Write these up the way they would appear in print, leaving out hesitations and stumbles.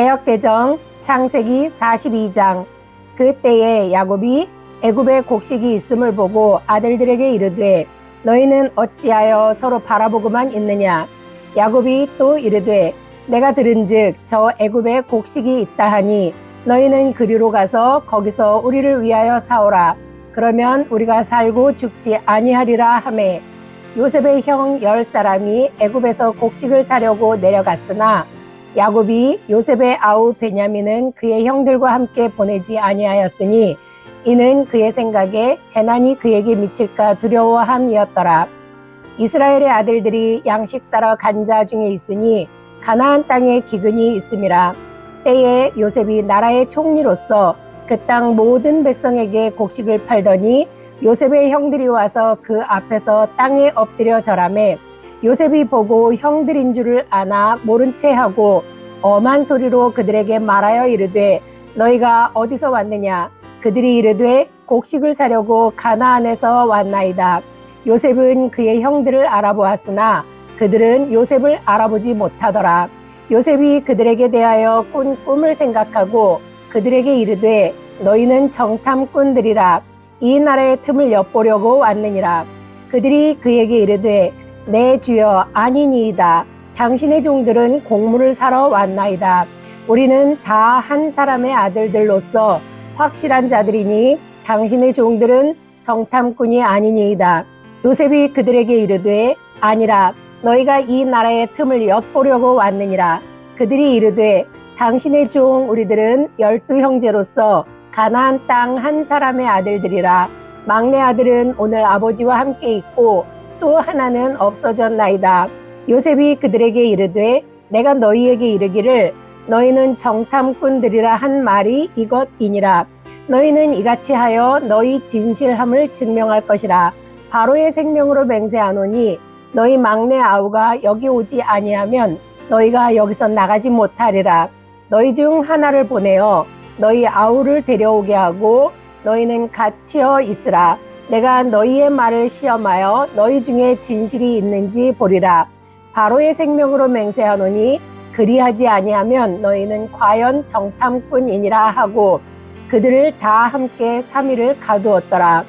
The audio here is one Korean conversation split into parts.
개역개정 창세기 42장. 그때에 야곱이 애굽에 곡식이 있음을 보고 아들들에게 이르되 너희는 어찌하여 서로 바라보고만 있느냐. 야곱이 또 이르되 내가 들은즉 저 애굽에 곡식이 있다 하니 너희는 그리로 가서 거기서 우리를 위하여 사오라. 그러면 우리가 살고 죽지 아니하리라 하매 요셉의 형 10사람이 애굽에서 곡식을 사려고 내려갔으나 야곱이 요셉의 아우 베냐민은 그의 형들과 함께 보내지 아니하였으니 이는 그의 생각에 재난이 그에게 미칠까 두려워함이었더라. 이스라엘의 아들들이 양식 사러 간 자 중에 있으니 가나안 땅에 기근이 있음이라. 때에 요셉이 나라의 총리로서 그 땅 모든 백성에게 곡식을 팔더니 요셉의 형들이 와서 그 앞에서 땅에 엎드려 절하매 요셉이 보고 형들인 줄을 아나 모른 채 하고 엄한 소리로 그들에게 말하여 이르되 너희가 어디서 왔느냐. 그들이 이르되 곡식을 사려고 가나안에서 왔나이다. 요셉은 그의 형들을 알아보았으나 그들은 요셉을 알아보지 못하더라. 요셉이 그들에게 대하여 꾼 꿈을 생각하고 그들에게 이르되 너희는 정탐꾼들이라. 이 나라의 틈을 엿보려고 왔느니라. 그들이 그에게 이르되 내 주여 아니니이다. 당신의 종들은 곡물을 사러 왔나이다. 우리는 다 한 사람의 아들들로서 확실한 자들이니 당신의 종들은 정탐꾼이 아니니이다. 요셉이 그들에게 이르되 아니라 너희가 이 나라의 틈을 엿보려고 왔느니라. 그들이 이르되 당신의 종 우리들은 12형제로서 가나안 땅 한 사람의 아들들이라. 막내 아들은 오늘 아버지와 함께 있고 또 하나는 없어졌나이다. 요셉이 그들에게 이르되 내가 너희에게 이르기를 너희는 정탐꾼들이라 한 말이 이것이니라. 너희는 이같이 하여 너희 진실함을 증명할 것이라. 바로의 생명으로 맹세하노니 너희 막내 아우가 여기 오지 아니하면 너희가 여기서 나가지 못하리라. 너희 중 하나를 보내어 너희 아우를 데려오게 하고 너희는 갇혀 있으라. 내가 너희의 말을 시험하여 너희 중에 진실이 있는지 보리라. 바로의 생명으로 맹세하노니 그리하지 아니하면 너희는 과연 정탐꾼이니라 하고 그들을 다 함께 3일을 가두었더라.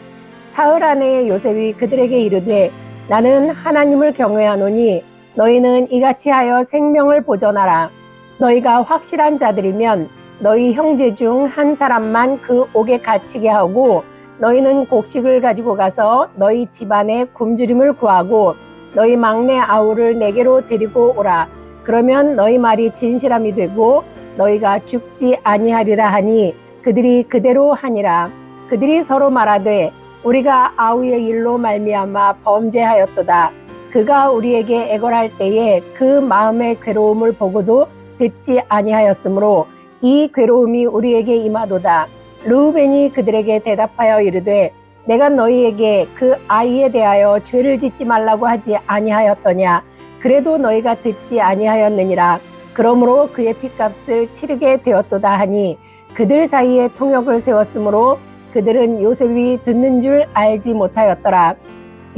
사흘 안에 요셉이 그들에게 이르되 나는 하나님을 경외하노니 너희는 이같이 하여 생명을 보존하라. 너희가 확실한 자들이면 너희 형제 중 한 사람만 그 옥에 갇히게 하고 너희는 곡식을 가지고 가서 너희 집안에 굶주림을 구하고 너희 막내 아우를 내게로 데리고 오라. 그러면 너희 말이 진실함이 되고 너희가 죽지 아니하리라 하니 그들이 그대로 하니라. 그들이 서로 말하되 우리가 아우의 일로 말미암아 범죄하였도다. 그가 우리에게 애걸할 때에 그 마음의 괴로움을 보고도 듣지 아니하였으므로 이 괴로움이 우리에게 임하도다. 르우벤이 그들에게 대답하여 이르되 내가 너희에게 그 아이에 대하여 죄를 짓지 말라고 하지 아니하였더냐. 그래도 너희가 듣지 아니하였느니라. 그러므로 그의 핏값을 치르게 되었도다 하니 그들 사이에 통역을 세웠으므로 그들은 요셉이 듣는 줄 알지 못하였더라.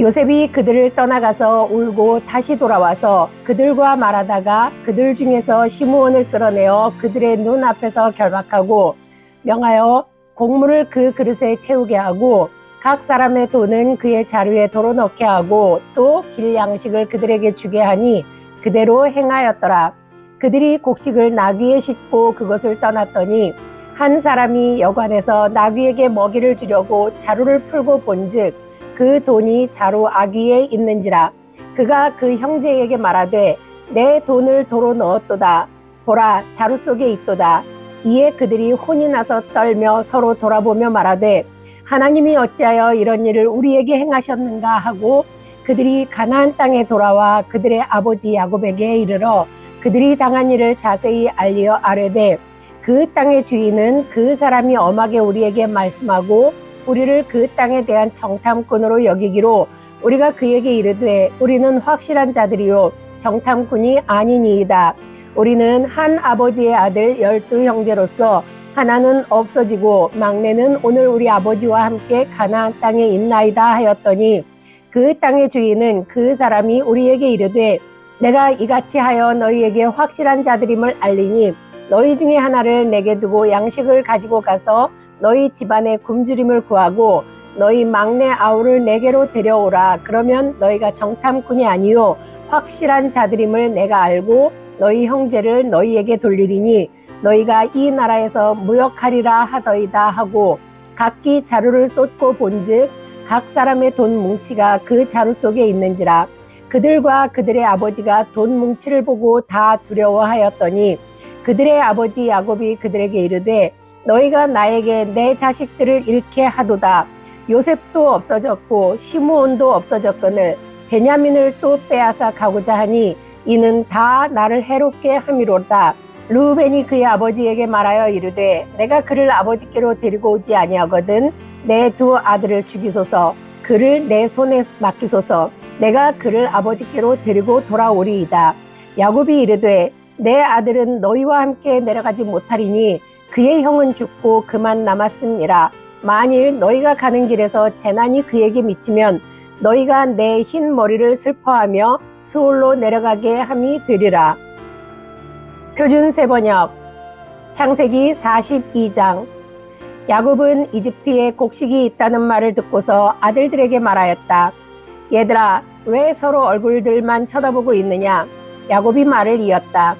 요셉이 그들을 떠나가서 울고 다시 돌아와서 그들과 말하다가 그들 중에서 시므온을 끌어내어 그들의 눈 앞에서 결박하고 명하여 곡물을 그 그릇에 채우게 하고 각 사람의 돈은 그의 자루에 도로 넣게 하고 또 길 양식을 그들에게 주게 하니 그대로 행하였더라. 그들이 곡식을 나귀에 싣고 그것을 떠났더니 한 사람이 여관에서 나귀에게 먹이를 주려고 자루를 풀고 본즉 그 돈이 자루 아귀에 있는지라. 그가 그 형제에게 말하되 내 돈을 도로 넣었도다. 보라 자루 속에 있도다. 이에 그들이 혼이 나서 떨며 서로 돌아보며 말하되 하나님이 어찌하여 이런 일을 우리에게 행하셨는가 하고 그들이 가나안 땅에 돌아와 그들의 아버지 야곱에게 이르러 그들이 당한 일을 자세히 알리어 아뢰되 그 땅의 주인은 그 사람이 엄하게 우리에게 말씀하고 우리를 그 땅에 대한 정탐꾼으로 여기기로 우리가 그에게 이르되 우리는 확실한 자들이요 정탐꾼이 아니니이다. 우리는 한 아버지의 아들 12형제로서 하나는 없어지고 막내는 오늘 우리 아버지와 함께 가나안 땅에 있나이다 하였더니 그 땅의 주인은 그 사람이 우리에게 이르되 내가 이같이 하여 너희에게 확실한 자들임을 알리니 너희 중에 하나를 내게 두고 양식을 가지고 가서 너희 집안의 굶주림을 구하고 너희 막내 아우를 내게로 데려오라. 그러면 너희가 정탐꾼이 아니요 확실한 자들임을 내가 알고 너희 형제를 너희에게 돌리리니 너희가 이 나라에서 무역하리라 하더이다 하고 각기 자루를 쏟고 본즉 각 사람의 돈 뭉치가 그 자루 속에 있는지라. 그들과 그들의 아버지가 돈 뭉치를 보고 다 두려워하였더니 그들의 아버지 야곱이 그들에게 이르되 너희가 나에게 내 자식들을 잃게 하도다. 요셉도 없어졌고 시므온도 없어졌거늘 베냐민을 또 빼앗아 가고자 하니 이는 다 나를 해롭게 함이로다. 르우벤이 그의 아버지에게 말하여 이르되 내가 그를 아버지께로 데리고 오지 아니하거든 내 두 아들을 죽이소서. 그를 내 손에 맡기소서. 내가 그를 아버지께로 데리고 돌아오리이다. 야곱이 이르되 내 아들은 너희와 함께 내려가지 못하리니 그의 형은 죽고 그만 남았음이라. 만일 너희가 가는 길에서 재난이 그에게 미치면 너희가 내 흰 머리를 슬퍼하며 스올로 내려가게 함이 되리라. 표준 세번역 창세기 42장. 야곱은 이집트에 곡식이 있다는 말을 듣고서 아들들에게 말하였다. 얘들아, 왜 서로 얼굴들만 쳐다보고 있느냐? 야곱이 말을 이었다.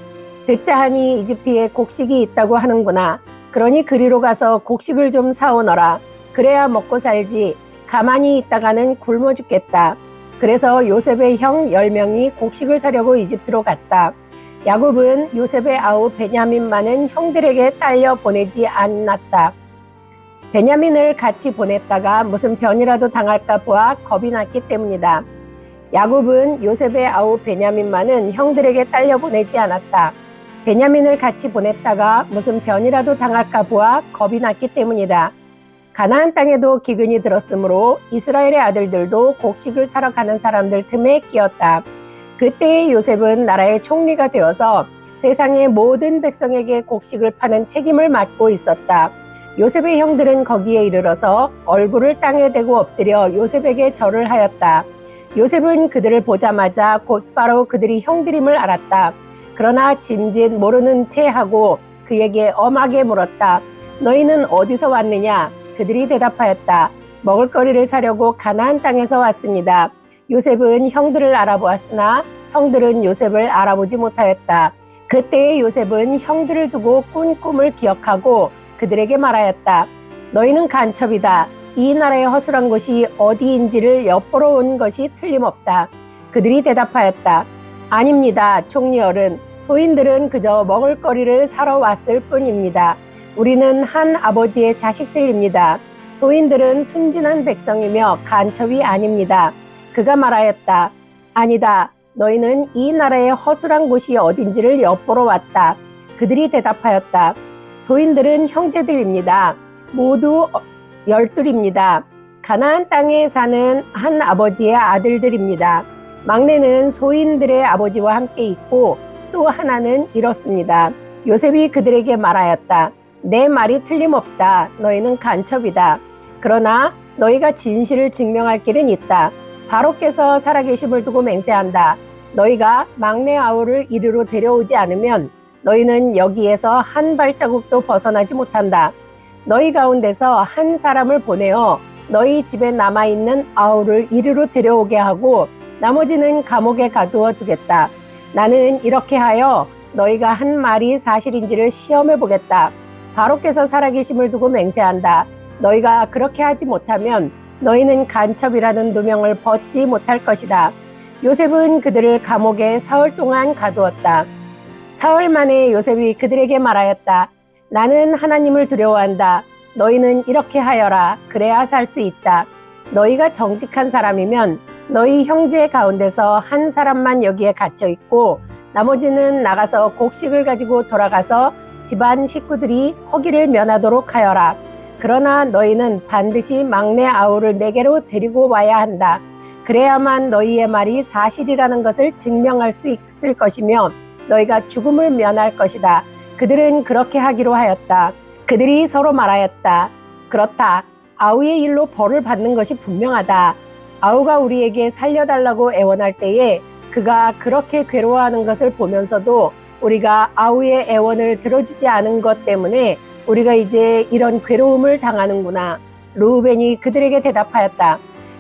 듣자 하니 이집트에 곡식이 있다고 하는구나. 그러니 그리로 가서 곡식을 좀 사오너라. 그래야 먹고 살지. 가만히 있다가는 굶어 죽겠다. 그래서 요셉의 형 10명이 곡식을 사려고 이집트로 갔다. 야곱은 요셉의 아우 베냐민만은 형들에게 딸려 보내지 않았다. 베냐민을 같이 보냈다가 무슨 변이라도 당할까 보아 겁이 났기 때문이다. 야곱은 요셉의 아우 베냐민만은 형들에게 딸려 보내지 않았다. 베냐민을 같이 보냈다가 무슨 변이라도 당할까 보아 겁이 났기 때문이다. 가나안 땅에도 기근이 들었으므로 이스라엘의 아들들도 곡식을 사러 가는 사람들 틈에 끼었다. 그때의 요셉은 나라의 총리가 되어서 세상의 모든 백성에게 곡식을 파는 책임을 맡고 있었다. 요셉의 형들은 거기에 이르러서 얼굴을 땅에 대고 엎드려 요셉에게 절을 하였다. 요셉은 그들을 보자마자 곧바로 그들이 형들임을 알았다. 그러나 짐짓 모르는 채 하고 그에게 엄하게 물었다. 너희는 어디서 왔느냐? 그들이 대답하였다. 먹을거리를 사려고 가나안 땅에서 왔습니다. 요셉은 형들을 알아보았으나 형들은 요셉을 알아보지 못하였다. 그때의 요셉은 형들을 두고 꾼 꿈을 기억하고 그들에게 말하였다. 너희는 간첩이다. 이 나라의 허술한 곳이 어디인지를 엿보러 온 것이 틀림없다. 그들이 대답하였다. 아닙니다, 총리 어른. 소인들은 그저 먹을거리를 사러 왔을 뿐입니다. 우리는 한 아버지의 자식들입니다. 소인들은 순진한 백성이며 간첩이 아닙니다. 그가 말하였다. 아니다. 너희는 이 나라의 허술한 곳이 어딘지를 엿보러 왔다. 그들이 대답하였다. 소인들은 형제들입니다. 모두 12입니다. 가나안 땅에 사는 한 아버지의 아들들입니다. 막내는 소인들의 아버지와 함께 있고 또 하나는 이렇습니다. 요셉이 그들에게 말하였다. 내 말이 틀림없다. 너희는 간첩이다. 그러나 너희가 진실을 증명할 길은 있다. 바로께서 살아계심을 두고 맹세한다. 너희가 막내 아우를 이리로 데려오지 않으면 너희는 여기에서 한 발자국도 벗어나지 못한다. 너희 가운데서 한 사람을 보내어 너희 집에 남아있는 아우를 이리로 데려오게 하고 나머지는 감옥에 가두어 두겠다. 나는 이렇게 하여 너희가 한 말이 사실인지를 시험해 보겠다. 바로께서 살아계심을 두고 맹세한다. 너희가 그렇게 하지 못하면 너희는 간첩이라는 누명을 벗지 못할 것이다. 요셉은 그들을 감옥에 사흘 동안 가두었다. 사흘 만에 요셉이 그들에게 말하였다. 나는 하나님을 두려워한다. 너희는 이렇게 하여라. 그래야 살 수 있다. 너희가 정직한 사람이면 너희 형제 가운데서 한 사람만 여기에 갇혀 있고 나머지는 나가서 곡식을 가지고 돌아가서 집안 식구들이 허기를 면하도록 하여라. 그러나 너희는 반드시 막내 아우를 내게로 데리고 와야 한다. 그래야만 너희의 말이 사실이라는 것을 증명할 수 있을 것이며 너희가 죽음을 면할 것이다. 그들은 그렇게 하기로 하였다. 그들이 서로 말하였다. 그렇다. 아우의 일로 벌을 받는 것이 분명하다. 아우가 우리에게 살려달라고 애원할 때에 그가 그렇게 괴로워하는 것을 보면서도 우리가 아우의 애원을 들어주지 않은 것 때문에 우리가 이제 이런 괴로움을 당하는구나. 르우벤이 그들에게 대답하였다.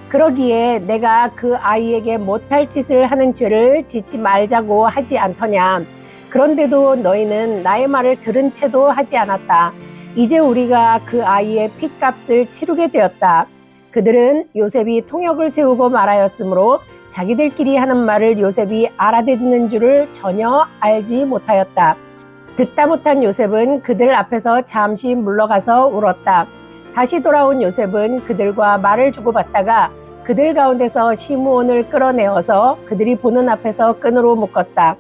그러기에 내가 그 아이에게 못할 짓을 하는 죄를 짓지 말자고 하지 않더냐. 그런데도 너희는 나의 말을 들은 채도 하지 않았다. 이제 우리가 그 아이의 핏값을 치르게 되었다. 그들은 요셉이 통역을 세우고 말하였으므로 자기들끼리 하는 말을 요셉이 알아듣는 줄을 전혀 알지 못하였다. 듣다 못한 요셉은 그들 앞에서 잠시 물러가서 울었다. 다시 돌아온 요셉은 그들과 말을 주고받다가 그들 가운데서 시므온을 끌어내어서 그들이 보는 앞에서 끈으로 묶었다.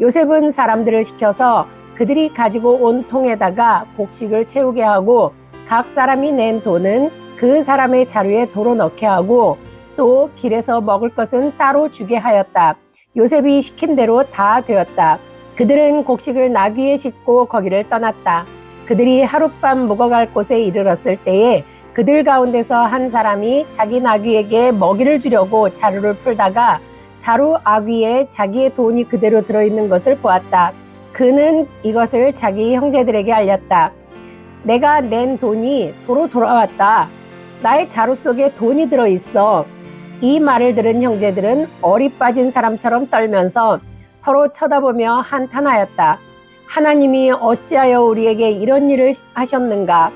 요셉은 사람들을 시켜서 그들이 가지고 온 통에다가 곡식을 채우게 하고 각 사람이 낸 돈은 그 사람의 자루에 도로 넣게 하고 또 길에서 먹을 것은 따로 주게 하였다. 요셉이 시킨 대로 다 되었다. 그들은 곡식을 나귀에 싣고 거기를 떠났다. 그들이 하룻밤 묵어갈 곳에 이르렀을 때에 그들 가운데서 한 사람이 자기 나귀에게 먹이를 주려고 자루를 풀다가 자루 아귀에 자기의 돈이 그대로 들어있는 것을 보았다. 그는 이것을 자기 형제들에게 알렸다. 내가 낸 돈이 도로 돌아왔다. 나의 자루 속에 돈이 들어있어. 이 말을 들은 형제들은 얼이 빠진 사람처럼 떨면서 서로 쳐다보며 한탄하였다. 하나님이 어찌하여 우리에게 이런 일을 하셨는가?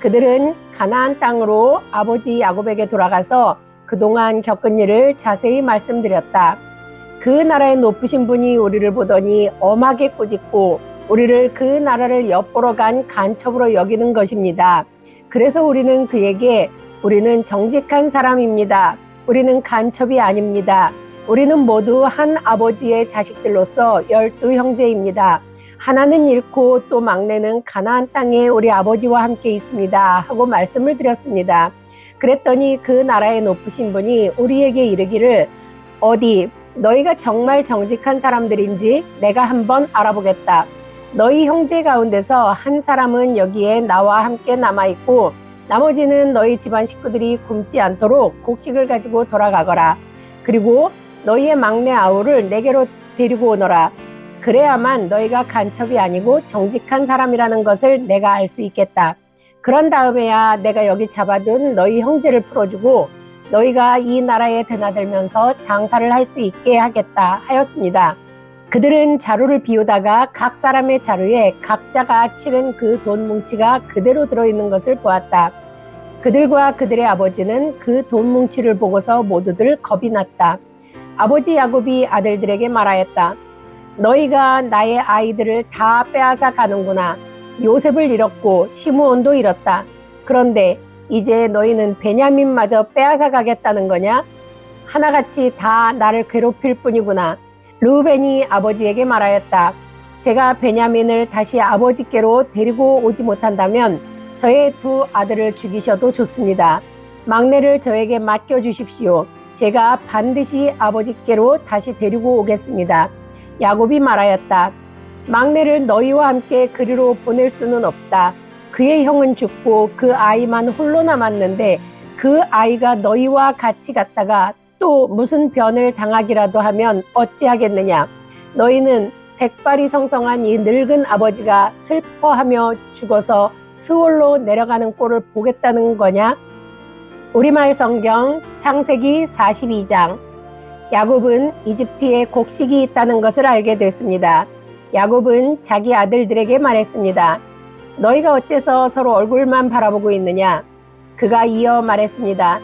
그들은 가나안 땅으로 아버지 야곱에게 돌아가서 그동안 겪은 일을 자세히 말씀드렸다. 그 나라의 높으신 분이 우리를 보더니 엄하게 꾸짖고 우리를 그 나라를 엿보러 간 간첩으로 여기는 것입니다. 그래서 우리는 그에게 우리는 정직한 사람입니다. 우리는 간첩이 아닙니다. 우리는 모두 한 아버지의 자식들로서 12형제입니다. 하나는 잃고 또 막내는 가나안 땅에 우리 아버지와 함께 있습니다. 하고 말씀을 드렸습니다. 그랬더니 그 나라의 높으신 분이 우리에게 이르기를 어디 너희가 정말 정직한 사람들인지 내가 한번 알아보겠다. 너희 형제 가운데서 한 사람은 여기에 나와 함께 남아있고 나머지는 너희 집안 식구들이 굶지 않도록 곡식을 가지고 돌아가거라. 그리고 너희의 막내 아우를 내게로 데리고 오너라. 그래야만 너희가 간첩이 아니고 정직한 사람이라는 것을 내가 알 수 있겠다. 그런 다음에야 내가 여기 잡아둔 너희 형제를 풀어주고 너희가 이 나라에 드나들면서 장사를 할 수 있게 하겠다 하였습니다. 그들은 자루를 비우다가 각 사람의 자루에 각자가 치른 그 돈 뭉치가 그대로 들어있는 것을 보았다. 그들과 그들의 아버지는 그 돈 뭉치를 보고서 모두들 겁이 났다. 아버지 야곱이 아들들에게 말하였다. 너희가 나의 아이들을 다 빼앗아 가는구나. 요셉을 잃었고 시므온도 잃었다. 그런데 이제 너희는 베냐민마저 빼앗아 가겠다는 거냐? 하나같이 다 나를 괴롭힐 뿐이구나. 르우벤이 아버지에게 말하였다. 제가 베냐민을 다시 아버지께로 데리고 오지 못한다면 저의 두 아들을 죽이셔도 좋습니다. 막내를 저에게 맡겨주십시오. 제가 반드시 아버지께로 다시 데리고 오겠습니다. 야곱이 말하였다. 막내를 너희와 함께 그리로 보낼 수는 없다. 그의 형은 죽고 그 아이만 홀로 남았는데 그 아이가 너희와 같이 갔다가 또 무슨 변을 당하기라도 하면 어찌하겠느냐. 너희는 백발이 성성한 이 늙은 아버지가 슬퍼하며 죽어서 스올로 내려가는 꼴을 보겠다는 거냐? 우리말 성경 창세기 42장. 야곱은 이집트에 곡식이 있다는 것을 알게 됐습니다. 야곱은 자기 아들들에게 말했습니다. 너희가 어째서 서로 얼굴만 바라보고 있느냐? 그가 이어 말했습니다.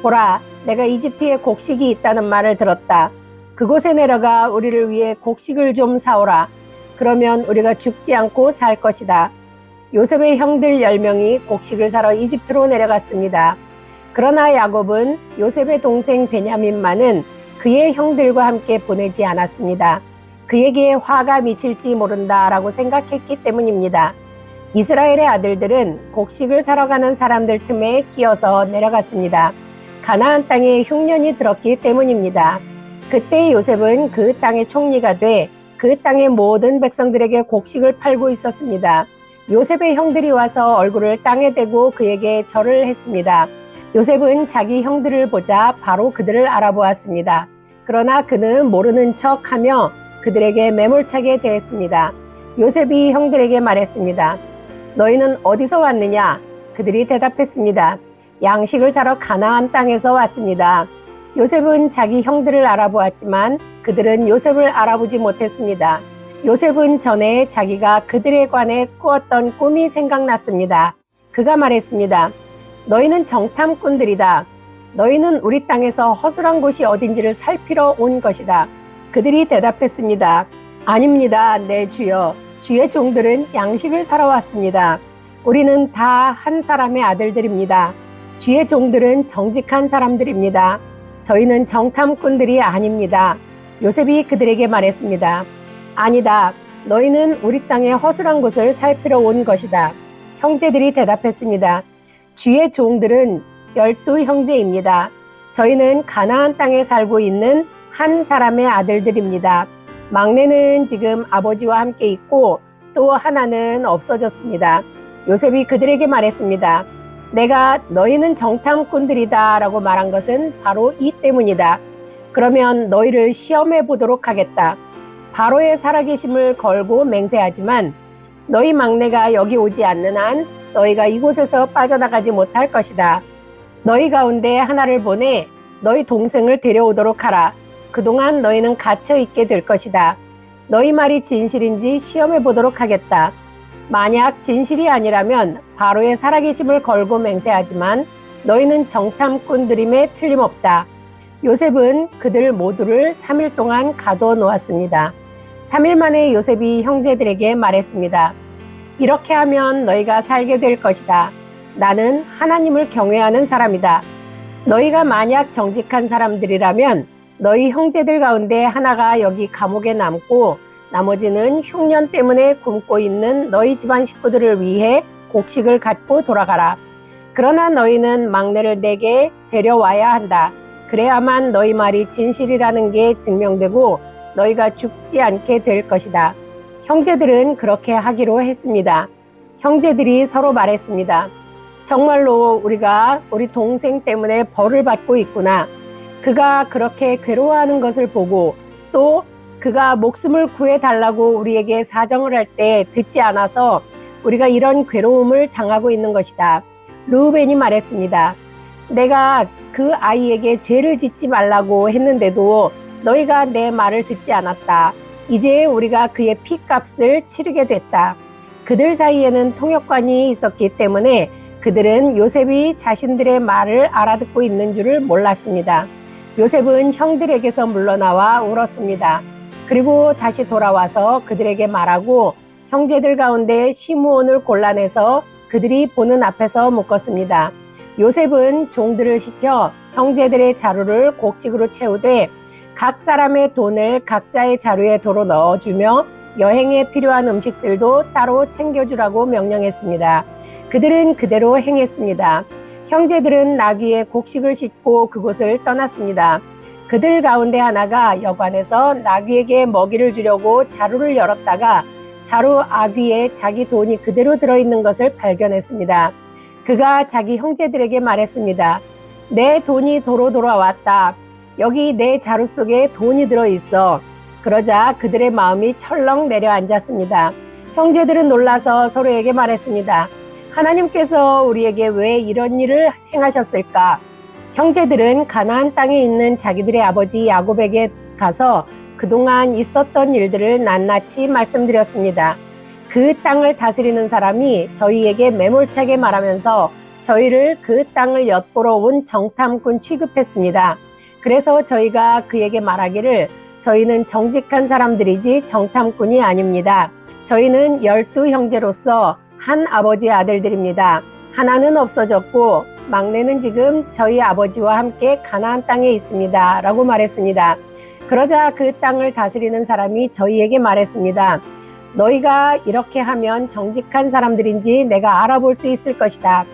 보라, 내가 이집트에 곡식이 있다는 말을 들었다. 그곳에 내려가 우리를 위해 곡식을 좀 사오라. 그러면 우리가 죽지 않고 살 것이다. 요셉의 형들 10명이 곡식을 사러 이집트로 내려갔습니다. 그러나 야곱은 요셉의 동생 베냐민만은 그의 형들과 함께 보내지 않았습니다. 그에게 화가 미칠지 모른다라고 생각했기 때문입니다. 이스라엘의 아들들은 곡식을 사러 가는 사람들 틈에 끼어서 내려갔습니다. 가나안 땅에 흉년이 들었기 때문입니다. 그때 요셉은 그 땅의 총리가 돼 그 땅의 모든 백성들에게 곡식을 팔고 있었습니다. 요셉의 형들이 와서 얼굴을 땅에 대고 그에게 절을 했습니다. 요셉은 자기 형들을 보자 바로 그들을 알아보았습니다. 그러나 그는 모르는 척하며 그들에게 매몰차게 대했습니다. 요셉이 형들에게 말했습니다. 너희는 어디서 왔느냐? 그들이 대답했습니다. 양식을 사러 가나안 땅에서 왔습니다. 요셉은 자기 형들을 알아보았지만 그들은 요셉을 알아보지 못했습니다. 요셉은 전에 자기가 그들에 관해 꾸었던 꿈이 생각났습니다. 그가 말했습니다. 너희는 정탐꾼들이다. 너희는 우리 땅에서 허술한 곳이 어딘지를 살피러 온 것이다. 그들이 대답했습니다. 아닙니다, 내 주여. 주의 종들은 양식을 사러 왔습니다. 우리는 다 한 사람의 아들들입니다. 주의 종들은 정직한 사람들입니다. 저희는 정탐꾼들이 아닙니다. 요셉이 그들에게 말했습니다. 아니다. 너희는 우리 땅의 허술한 곳을 살피러 온 것이다. 형제들이 대답했습니다. 주의 종들은 12 형제입니다. 저희는 가나안 땅에 살고 있는 한 사람의 아들들입니다. 막내는 지금 아버지와 함께 있고 또 하나는 없어졌습니다. 요셉이 그들에게 말했습니다. 내가 너희는 정탐꾼들이다 라고 말한 것은 바로 이 때문이다. 그러면 너희를 시험해 보도록 하겠다. 바로의 살아계심을 걸고 맹세하지만 너희 막내가 여기 오지 않는 한 너희가 이곳에서 빠져나가지 못할 것이다. 너희 가운데 하나를 보내 너희 동생을 데려오도록 하라. 그동안 너희는 갇혀 있게 될 것이다. 너희 말이 진실인지 시험해 보도록 하겠다. 만약 진실이 아니라면 바로의 살아계심을 걸고 맹세하지만 너희는 정탐꾼들임에 틀림없다. 요셉은 그들 모두를 3일 동안 가둬 놓았습니다. 3일 만에 요셉이 형제들에게 말했습니다. 이렇게 하면 너희가 살게 될 것이다. 나는 하나님을 경외하는 사람이다. 너희가 만약 정직한 사람들이라면 너희 형제들 가운데 하나가 여기 감옥에 남고 나머지는 흉년 때문에 굶고 있는 너희 집안 식구들을 위해 곡식을 갖고 돌아가라. 그러나 너희는 막내를 내게 데려와야 한다. 그래야만 너희 말이 진실이라는 게 증명되고 너희가 죽지 않게 될 것이다. 형제들은 그렇게 하기로 했습니다. 형제들이 서로 말했습니다. 정말로 우리가 우리 동생 때문에 벌을 받고 있구나. 그가 그렇게 괴로워하는 것을 보고 또 그가 목숨을 구해달라고 우리에게 사정을 할 때 듣지 않아서 우리가 이런 괴로움을 당하고 있는 것이다. 르우벤이 말했습니다. 내가 그 아이에게 죄를 짓지 말라고 했는데도 너희가 내 말을 듣지 않았다. 이제 우리가 그의 피값을 치르게 됐다. 그들 사이에는 통역관이 있었기 때문에 그들은 요셉이 자신들의 말을 알아듣고 있는 줄을 몰랐습니다. 요셉은 형들에게서 물러나와 울었습니다. 그리고 다시 돌아와서 그들에게 말하고 형제들 가운데 시므온을 골라내서 그들이 보는 앞에서 묶었습니다. 요셉은 종들을 시켜 형제들의 자루를 곡식으로 채우되 각 사람의 돈을 각자의 자루에 도로 넣어주며 여행에 필요한 음식들도 따로 챙겨주라고 명령했습니다. 그들은 그대로 행했습니다. 형제들은 나귀에 곡식을 싣고 그곳을 떠났습니다. 그들 가운데 하나가 여관에서 나귀에게 먹이를 주려고 자루를 열었다가 자루 아귀에 자기 돈이 그대로 들어있는 것을 발견했습니다. 그가 자기 형제들에게 말했습니다. 내 돈이 도로 돌아왔다. 여기 내 자루 속에 돈이 들어있어. 그러자 그들의 마음이 철렁 내려앉았습니다. 형제들은 놀라서 서로에게 말했습니다. 하나님께서 우리에게 왜 이런 일을 행하셨을까? 형제들은 가나안 땅에 있는 자기들의 아버지 야곱에게 가서 그동안 있었던 일들을 낱낱이 말씀드렸습니다. 그 땅을 다스리는 사람이 저희에게 매몰차게 말하면서 저희를 그 땅을 엿보러 온 정탐꾼 취급했습니다. 그래서 저희가 그에게 말하기를 저희는 정직한 사람들이지 정탐꾼이 아닙니다. 저희는 12 형제로서 한 아버지의 아들들입니다. 하나는 없어졌고 막내는 지금 저희 아버지와 함께 가나안 땅에 있습니다. 라고 말했습니다. 그러자 그 땅을 다스리는 사람이 저희에게 말했습니다. 너희가 이렇게 하면 정직한 사람들인지 내가 알아볼 수 있을 것이다.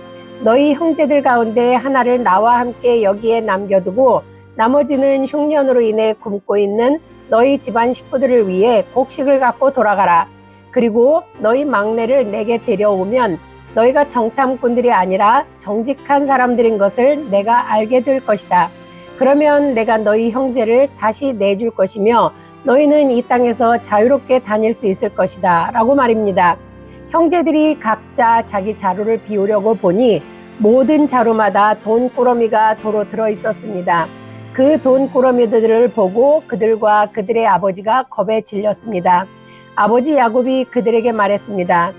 너희 형제들 가운데 하나를 나와 함께 여기에 남겨두고 나머지는 흉년으로 인해 굶고 있는 너희 집안 식구들을 위해 곡식을 갖고 돌아가라. 그리고 너희 막내를 내게 데려오면 너희가 정탐꾼들이 아니라 정직한 사람들인 것을 내가 알게 될 것이다. 그러면 내가 너희 형제를 다시 내줄 것이며 너희는 이 땅에서 자유롭게 다닐 수 있을 것이다 라고 말입니다. 형제들이 각자 자기 자루를 비우려고 보니 모든 자루마다 돈꾸러미가 도로 들어 있었습니다. 그 돈꾸러미들을 보고 그들과 그들의 아버지가 겁에 질렸습니다. 아버지 야곱이 그들에게 말했습니다.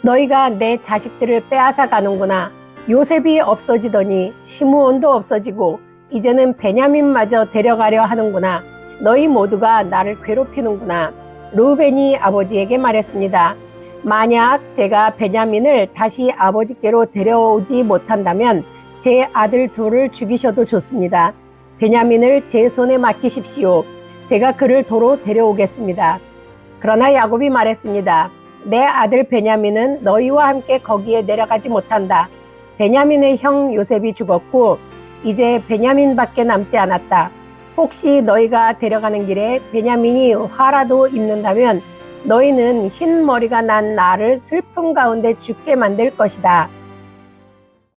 너희가 내 자식들을 빼앗아 가는구나. 요셉이 없어지더니 시므온도 없어지고 이제는 베냐민마저 데려가려 하는구나. 너희 모두가 나를 괴롭히는구나. 르우벤이 아버지에게 말했습니다. 만약 제가 베냐민을 다시 아버지께로 데려오지 못한다면 제 아들 둘을 죽이셔도 좋습니다. 베냐민을 제 손에 맡기십시오. 제가 그를 도로 데려오겠습니다. 그러나 야곱이 말했습니다. 내 아들 베냐민은 너희와 함께 거기에 내려가지 못한다. 베냐민의 형 요셉이 죽었고 이제 베냐민밖에 남지 않았다. 혹시 너희가 데려가는 길에 베냐민이 화라도 입는다면 너희는 흰 머리가 난 나를 슬픔 가운데 죽게 만들 것이다.